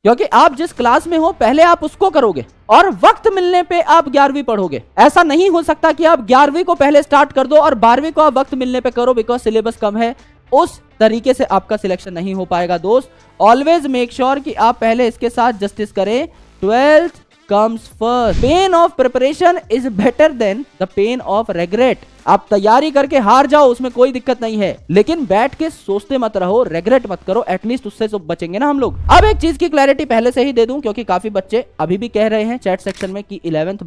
क्योंकि आप जिस क्लास में हो पहले आप उसको करोगे और वक्त मिलने पे आप 11वीं पढ़ोगे। ऐसा नहीं हो सकता कि आप 11वीं को पहले स्टार्ट कर दो और 12वीं को आप वक्त मिलने पे करो, बिकॉज सिलेबस कम है। उस तरीके से आपका सिलेक्शन नहीं हो पाएगा दोस्त। ऑलवेज मेक श्योर कि आप पहले इसके साथ जस्टिस करें। 12th comes first. Pain of preparation is better than the pain of regret. आप तैयारी करके हार जाओ, उसमें कोई दिक्कत नहीं है, लेकिन बैठ के सोचते मत रहो, रेग्रेट मत करो, एटलीस्ट उससे तो बचेंगे ना हम लोग। अब एक चीज की क्लैरिटी पहले से ही दे दूं, क्योंकि काफी बच्चे अभी भी कह रहे हैं चैट सेक्शन में कि 11th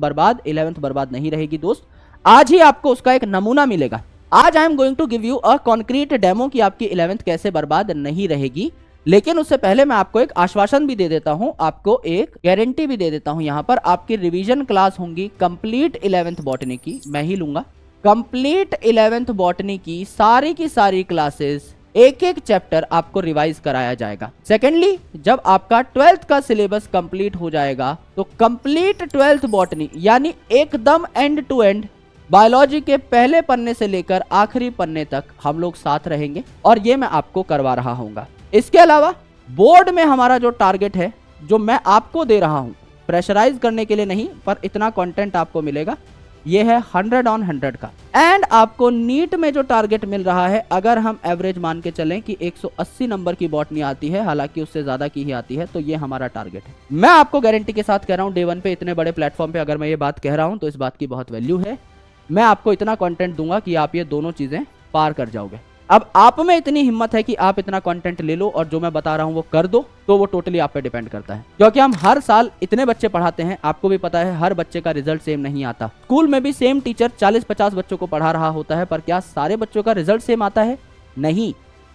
बर्बाद नहीं रहेगी दोस्त। आज ही आपको उसका एक नमूना मिलेगा। आज I am going to give you a concrete demo कि आपकी 11th कैसे बर्बाद नहीं रहेगी। लेकिन उससे पहले मैं आपको एक आश्वासन भी दे देता हूं, आपको एक गारंटी भी दे देता हूं। यहां पर आपकी रिवीजन क्लास होंगी कंप्लीट 11th बॉटनी की, मैं ही लूंगा। कंप्लीट 11th बॉटनी की सारी क्लासेस, एक एक चैप्टर आपको रिवाइज कराया जाएगा। सेकेंडली, जब आपका 12th का सिलेबस कंप्लीट हो जाएगा तो कंप्लीट 12th बॉटनी यानी एकदम एंड टू एंड बायोलॉजी के पहले पन्ने से लेकर आखिरी पन्ने तक हम लोग साथ रहेंगे, और ये मैं आपको करवा रहा हूँगा। इसके अलावा बोर्ड में हमारा जो टारगेट है, जो मैं आपको दे रहा हूं, प्रेशराइज करने के लिए नहीं, पर इतना कंटेंट आपको मिलेगा, ये है 100 on 100 का। एंड आपको नीट में जो टारगेट मिल रहा है, अगर हम एवरेज मान के चलें कि 180 नंबर की बॉटनी आती है, हालांकि उससे ज्यादा की ही आती है, तो ये हमारा टारगेट है। मैं आपको गारंटी के साथ कह रहा हूं, डे 1 पे इतने बड़े प्लेटफॉर्म पे अगर मैं ये बात कह रहा हूं तो इस बात की बहुत वैल्यू है। मैं आपको इतना कंटेंट दूंगा कि आप ये दोनों चीजें पार कर जाओगे। अब आप में इतनी हिम्मत है कि आप इतना कंटेंट ले लो और जो मैं बता रहा हूं वो कर दो, तो वो टोटली आप पे डिपेंड करता है। क्योंकि हम हर साल इतने बच्चे पढ़ाते हैं, आपको भी पता है हर बच्चे का रिजल्ट सेम नहीं आता। स्कूल में भी सेम टीचर 40-50 बच्चों को पढ़ा रहा होता है, पर क्या सारे बच्चों का रिजल्ट सेम आता है? नहीं,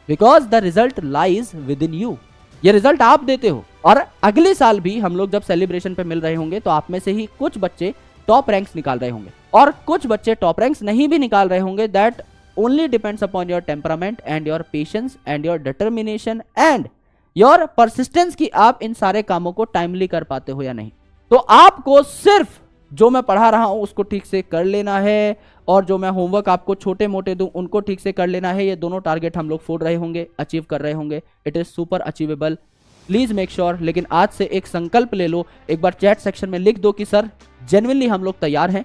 because the result lies with in you. ये रिजल्ट आप देते हो, और अगले साल भी हम लोग जब सेलिब्रेशन पे मिल रहे होंगे तो आप में से ही कुछ बच्चे टॉप रैंक्स निकाल रहे होंगे और कुछ बच्चे टॉप रैंक्स नहीं भी निकाल रहे होंगे। That only depends upon your temperament and your patience and your determination and your persistence कि आप इन सारे कामों को टाइमली कर पाते हो या नहीं। तो आपको सिर्फ जो मैं पढ़ा रहा हूं उसको ठीक से कर लेना है, और जो मैं होमवर्क आपको छोटे मोटे दूं उनको ठीक से कर लेना है। ये दोनों टारगेट हम लोग फोड़ रहे होंगे, अचीव कर रहे होंगे। It is super achievable, please make sure. लेकिन आज से एक संकल्प ले लो, एक बार चैट सेक्शन में लिख दो कि सर जेन्युइनली हम लोग तैयार हैं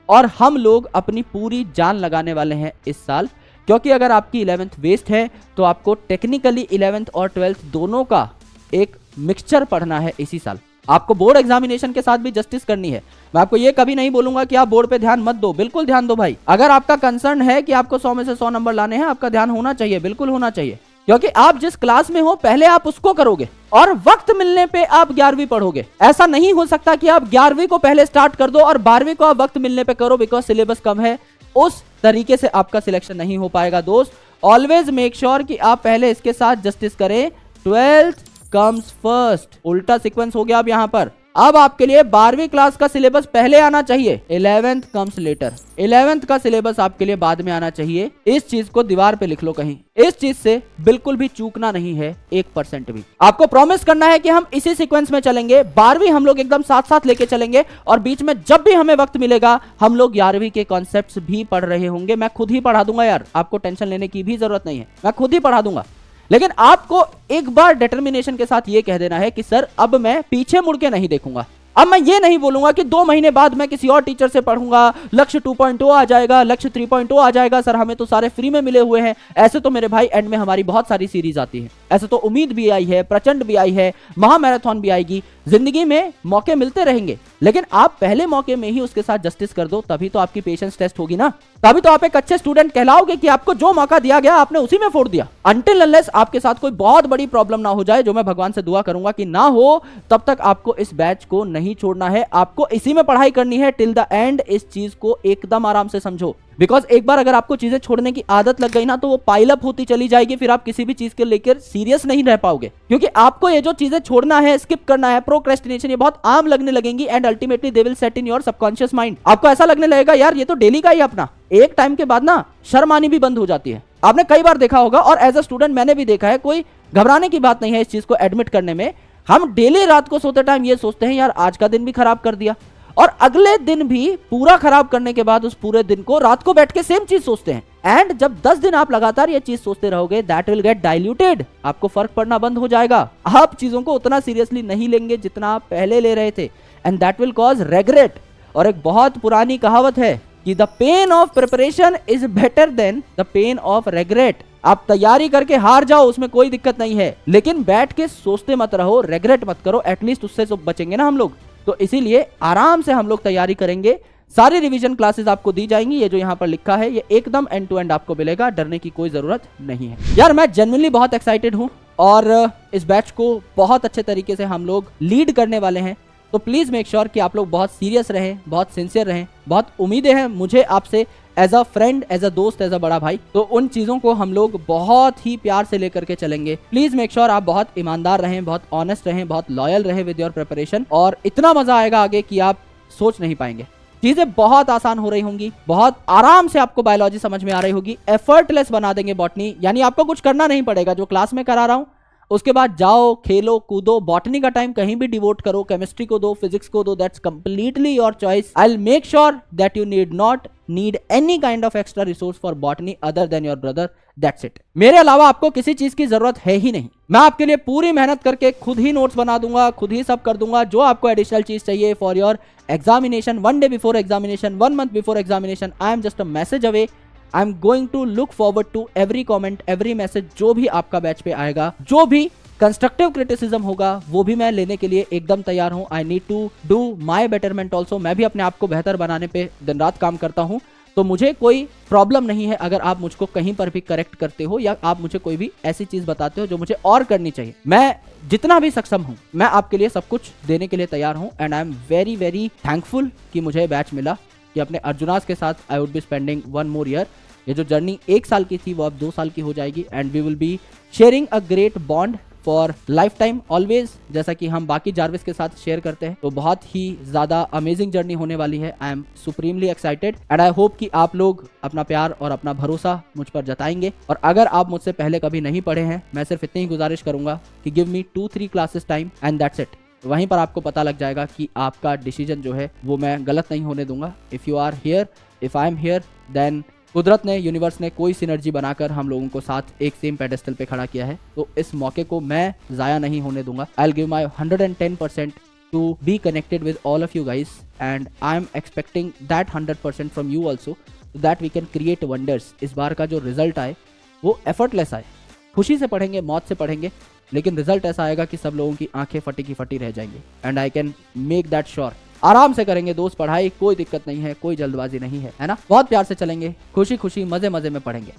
और हम लोग अपनी पूरी जान लगाने वाले हैं इस साल। क्योंकि अगर आपकी 11th वेस्ट है तो आपको टेक्निकली 11th और 12th दोनों का एक मिक्सचर पढ़ना है इसी साल। आपको बोर्ड एग्जामिनेशन के साथ भी जस्टिस करनी है। मैं आपको ये कभी नहीं बोलूंगा कि आप बोर्ड पे ध्यान मत दो, बिल्कुल ध्यान दो भाई। अगर आपका कंसर्न है कि आपको 100 में से 100 नंबर लाने हैं, आपका ध्यान होना चाहिए, बिल्कुल होना चाहिए। क्योंकि आप जिस क्लास में हो पहले आप उसको करोगे और वक्त मिलने पे आप 11वीं पढ़ोगे। ऐसा नहीं हो सकता कि आप 11वीं को पहले स्टार्ट कर दो और 12वीं को आप वक्त मिलने पे करो, बिकॉज सिलेबस कम है। उस तरीके से आपका सिलेक्शन नहीं हो पाएगा दोस्त। ऑलवेज मेक श्योर कि आप पहले इसके साथ जस्टिस करें। 12th कम्स फर्स्ट, उल्टा सीक्वेंस हो गया अब यहां पर। अब आपके लिए 12वीं क्लास का सिलेबस पहले आना चाहिए, 11th कम्स लेटर। 11th का सिलेबस आपके लिए बाद में आना चाहिए। इस चीज को दीवार पे लिख लो कहीं, इस चीज से बिल्कुल भी चूकना नहीं है 1% भी। आपको प्रॉमिस करना है कि हम इसी सीक्वेंस में चलेंगे। 12वीं हम लोग एकदम साथ साथ लेके चलेंगे और बीच में जब भी हमें वक्त मिलेगा हम लोग 11वीं के कॉन्सेप्ट्स भी पढ़ रहे होंगे। मैं खुद ही पढ़ा दूंगा यार, आपको टेंशन लेने की भी जरूरत नहीं है, मैं खुद ही पढ़ा दूंगा। लेकिन आपको एक बार डिटर्मिनेशन के साथ ये कह देना है कि सर अब मैं पीछे मुड़ के नहीं देखूंगा। अब मैं ये नहीं बोलूंगा कि 2 महीने बाद मैं किसी और टीचर से पढ़ूंगा, लक्ष्य 2.0 आ जाएगा, लक्ष्य 3.0 आ जाएगा, सर हमें तो सारे फ्री में मिले हुए हैं। ऐसे तो मेरे भाई एंड में हमारी बहुत सारी सीरीज आती है, ऐसे तो उम्मीद भी आई है, प्रचंड भी आई है, महामैराथन भी आएगी। जिंदगी में मौके मिलते रहेंगे, लेकिन आप पहले मौके में ही उसके साथ जस्टिस कर दो, तभी तो आपकी पेशेंस टेस्ट होगी ना, तभी तो आप एक अच्छे स्टूडेंट कहलाओगे कि आपको जो मौका दिया गया आपने उसी में फोड़ दिया। अनटिल अनलेस आपके साथ कोई बहुत बड़ी प्रॉब्लम ना हो जाए, जो मैं भगवान से दुआ करूंगा कि ना हो, तब तक आपको इस बैच को नहीं छोड़ना है, आपको इसी में पढ़ाई करनी है टिल द एंड। इस चीज को एकदम आराम से समझो, बिकॉज एक बार अगर आपको चीजें छोड़ने की आदत लग गई ना तो वो पाइल अप होती चली जाएगी, फिर आप किसी भी चीज के लेकर सीरियस नहीं रह पाओगे। क्योंकि आपको ये जो चीजें छोड़ना है, स्किप करना है, प्रोक्रेस्टिनेशन, ये बहुत आम लगने लगेंगी and ultimately they will set in your subconscious mind. आपको ऐसा लगने लगेगा यार ये तो डेली का ही अपना। एक टाइम के बाद ना शर्म आनी भी बंद हो जाती है। आपने कई बार देखा होगा और एज अ स्टूडेंट मैंने भी देखा है, कोई घबराने की बात नहीं है इस चीज को एडमिट करने में। हम डेली रात को सोते टाइम ये सोचते हैं यार आज का दिन भी खराब कर दिया, और अगले दिन भी पूरा खराब करने के बाद उस पूरे दिन को रात को बैठ के सेम चीज सोचते हैं एंड जब 10 दिन आप लगातार ये चीज सोचते रहोगे, दैट विल गेट डाइल्यूटेड, आपको फर्क पड़ना बंद हो जाएगा। आप चीजों को उतना सीरियसली नहीं लेंगे जितना आप पहले ले रहे थे, and that will cause regret. और एक बहुत पुरानी कहावत है कि the pain of preparation is better than the pain of regret. आप तैयारी करके हार जाओ, उसमें कोई दिक्कत नहीं है, लेकिन बैठ के सोचते मत रहो, रेग्रेट मत करो, एटलीस्ट उससे तो बचेंगे ना हम लोग। तो इसीलिए आराम से हम लोग तैयारी करेंगे। सारी रिवीजन क्लासेस आपको दी जाएंगी, ये जो यहाँ पर लिखा है ये एकदम एंड टू एंड आपको मिलेगा, डरने की कोई जरूरत नहीं है। यार मैं जेन्युइनली बहुत एक्साइटेड हूँ और इस बैच को बहुत अच्छे तरीके से हम लोग लीड करने वाले हैं। तो प्लीज मेक श्योर कि आप लोग बहुत सीरियस रहें, बहुत सिंसियर रहें। बहुत उम्मीदें हैं मुझे आपसे, as a friend, as a दोस्त, एज अ बड़ा भाई। तो उन चीजों को हम लोग बहुत ही प्यार से लेकर के चलेंगे। प्लीज मेक श्योर आप बहुत ईमानदार रहें, बहुत ऑनेस्ट रहें, बहुत लॉयल रहें विद योर प्रिपरेशन, और इतना मजा आएगा आगे कि आप सोच नहीं पाएंगे। चीजें बहुत आसान हो रही होंगी, बहुत आराम से आपको बायोलॉजी समझ में आ रही होगी, एफर्टलेस बना देंगे बॉटनी, यानी आपको कुछ करना नहीं पड़ेगा, जो क्लास में करा रहा हूं उसके बाद जाओ, खेलो, कूदो, बॉटनी का टाइम कहीं भी डिवोट करो, केमिस्ट्री को दो, फिजिक्स को दो, that's completely your choice. I will make sure that you need not need any kind of extra resource for botany other than your brother, that's it. मेरे अलावा आपको किसी चीज की जरूरत है ही नहीं। मैं आपके लिए पूरी मेहनत करके खुद ही नोट्स बना दूंगा, खुद ही सब कर दूंगा, जो आपको एडिशनल चीज चाहिए for your examination, 1 day before examination, 1 month before examination. I am just a message away. I am going to look forward to every comment, every message जो भी आपका बैच पे आएगा, जो भी कंस्ट्रक्टिव क्रिटिसिज्म होगा वो भी मैं लेने के लिए एकदम तैयार हूं। I need to do my betterment also. मैं भी अपने आप को बेहतर बनाने पे दिन रात काम करता हूं, तो मुझे कोई प्रॉब्लम नहीं है अगर आप मुझको कहीं पर भी करेक्ट करते हो या आप मुझे कोई भी ऐसी चीज बताते हो जो मुझे और करनी चाहिए। मैं जितना भी सक्षम हूं, मैं आपके लिए सब कुछ देने के लिए तैयार हूं, and I am very very thankful कि मुझे बैच मिला, कि अपने अर्जुनास के साथ I would be spending 1 more year। ये जो जर्नी 1 साल की थी वो अब 2 साल की हो जाएगी, and we will be sharing a great bond for life time always, जैसा कि हम बाकी जार्विस के साथ शेयर करते हैं। तो बहुत ही ज्यादा अमेजिंग जर्नी होने वाली है। I am supremely excited, and I hope कि आप लोग अपना प्यार और अपना भरोसा मुझ पर जताएंगे। और अगर आप मुझसे पहले कभी नहीं पढ़े हैं, मैं सिर्फ इतनी ही गुजारिश करूंगा कि give me 2-3 classes time and that's it. वहीं पर आपको पता लग जाएगा कि आपका डिसीजन जो है वो मैं गलत नहीं होने दूंगा। If you are here, if I am here, then कुदरत ने, यूनिवर्स ने कोई सिनर्जी बनाकर हम लोगों को साथ एक सेम पेडेस्टल पे खड़ा किया है, तो इस मौके को मैं जाया नहीं होने दूंगा। I will give my 110% to be connected with all of you guys, and I am expecting that 100% from you also, that we can create wonders. इस बार का जो रिजल्ट आए वो एफर्टलेस आए, खुशी से पढ़ेंगे, मौत से पढ़ेंगे, लेकिन रिजल्ट ऐसा आएगा कि सब लोगों की आंखें फटी की फटी रह जाएंगी, and I can make that sure. आराम से करेंगे दोस्त पढ़ाई, कोई दिक्कत नहीं है, कोई जल्दबाजी नहीं है, है ना। बहुत प्यार से चलेंगे, खुशी खुशी मजे मजे में पढ़ेंगे।